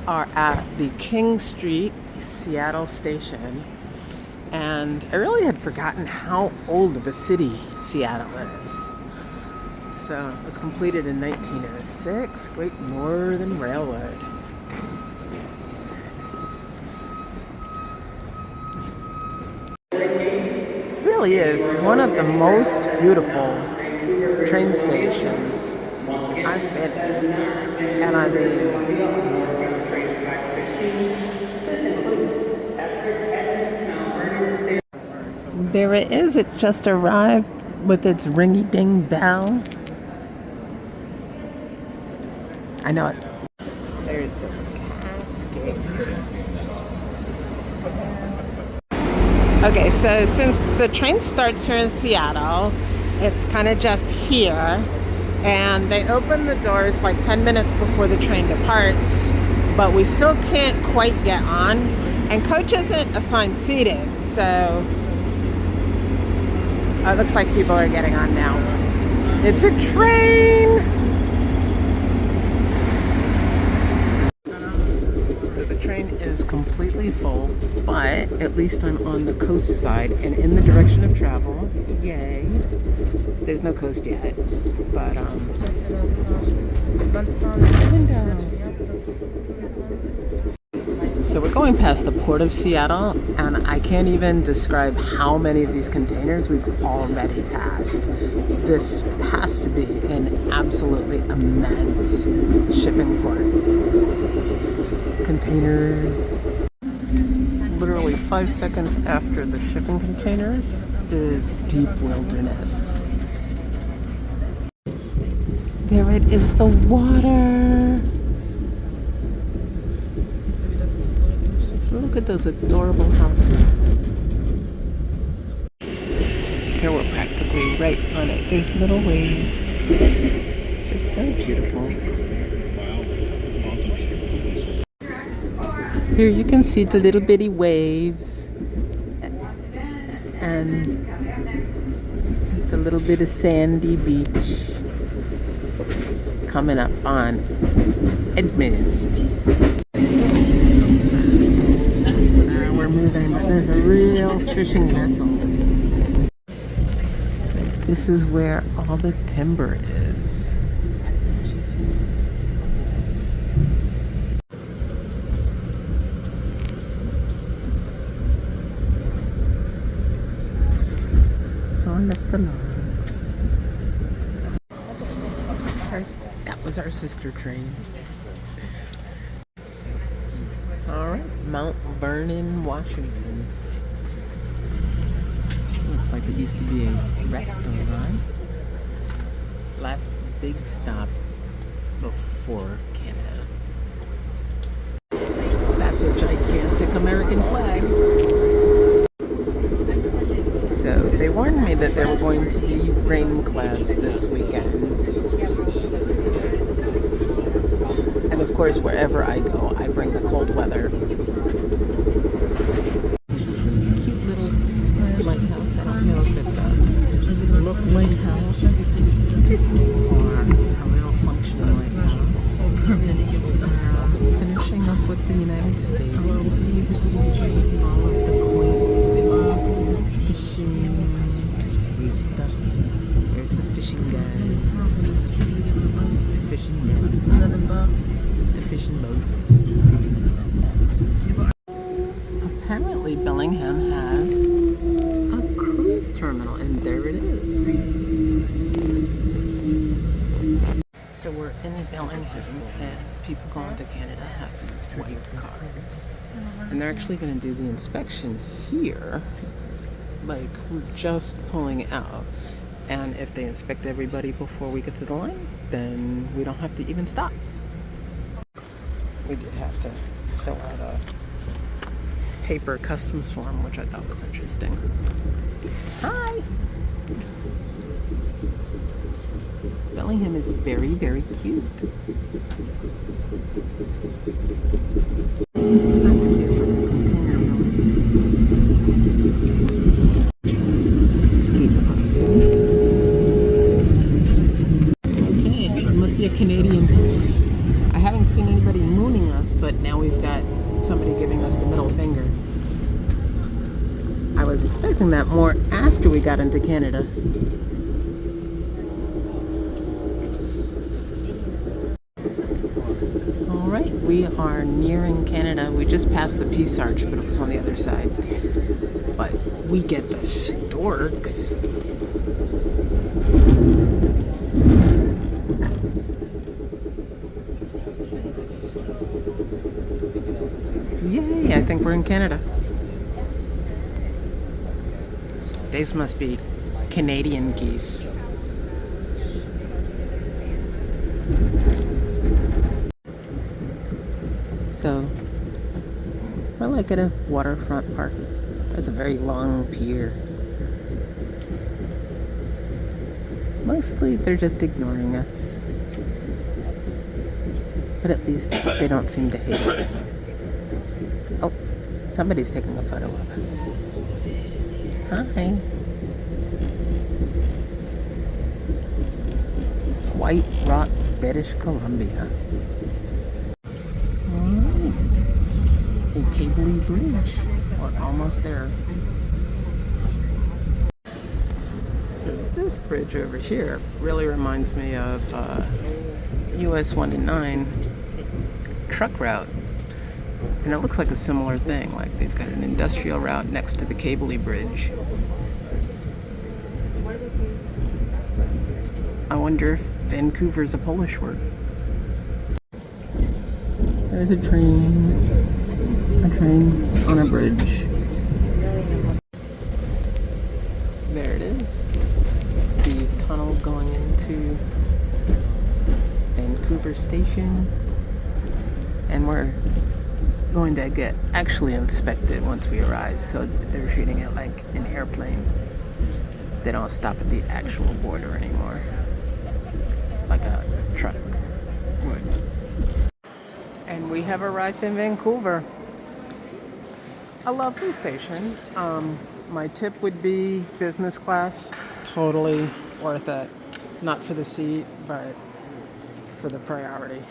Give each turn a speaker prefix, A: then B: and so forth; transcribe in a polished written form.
A: are at the King Street Seattle station, and I really had forgotten how old of a city Seattle is. So it was completed in 1906, Great Northern Railroad. It really is one of the most beautiful train stations I've been in. And I mean, there it is. It just arrived with its ringy-ding bell. I know it. There it says Cascades. Okay, so since the train starts here in Seattle, it's kind of just here. And they open the doors like 10 minutes before the train departs, but we still can't quite get on. And coach isn't assigned seating, so it looks like people are getting on now. It's a train! So the train is completely full, but at least I'm on the coast side and in the direction of travel. Yay. There's no coast yet, but so we're going past the Port of Seattle, and I can't even describe how many of these containers we've already passed. This has to be an absolutely immense shipping port. Containers. Literally 5 seconds after the shipping containers is deep wilderness. There it is, the water. Look at those adorable houses. Here we're practically right on it. There's little waves. Just so beautiful. Here you can see the little bitty waves and the little bit of sandy beach coming up on Edmond. We're moving, but there's a real fishing vessel. This is where all the timber is. All of the logs. That was our sister train. All right, Mount Vernon, Washington. Looks like it used to be a restaurant. Last big stop before Canada. That's a gigantic American flag. So they warned me that there were going to be rain clouds this weekend. And of course, wherever I go, I bring the cold weather. Cute little lighthouse. I don't know if it's a look lighthouse or a real functional lighthouse. Finishing up with the United States. All of the quaint fishing stuff. There's the fishing guys. Fishing nets. The fishing boats. Apparently Bellingham has a cruise terminal, and there it is. So we're in Bellingham, and people going to Canada have these white cards. And they're actually going to do the inspection here. Like, we're just pulling out. And if they inspect everybody before we get to the line, then we don't have to even stop. We did have to fill out a paper customs form, which I thought was interesting. Hi! Bellingham is very, very cute. That's cute, like a container building. Skate park. Okay, it must be a Canadian. I haven't seen anybody mooning us, but now we've got somebody giving us the middle finger. I was expecting that more after we got into Canada. All right, we are nearing Canada. We just passed the Peace Arch, but it was on the other side. But we get the storks. Yay, I think we're in Canada. These must be Canadian geese. So, we're like at a waterfront park. There's a very long pier. Mostly they're just ignoring us. But at least they don't seem to hate us. Oh, somebody's taking a photo of us. Hi. White Rock, British Columbia. Alright. A cable bridge. We're almost there. So this bridge over here really reminds me of US 109 truck route. And it looks like a similar thing, like they've got an industrial route next to the Cable Bridge. I wonder if Vancouver's a Polish word. There's a train on a bridge. There it is. The tunnel going into Vancouver Station. And we're going to get actually inspected once we arrive, so they're treating it like an airplane. They don't stop at the actual border anymore, like a truck would. And we have arrived in Vancouver. A lovely station. My tip would be business class. Totally worth it. Not for the seat, but for the priority.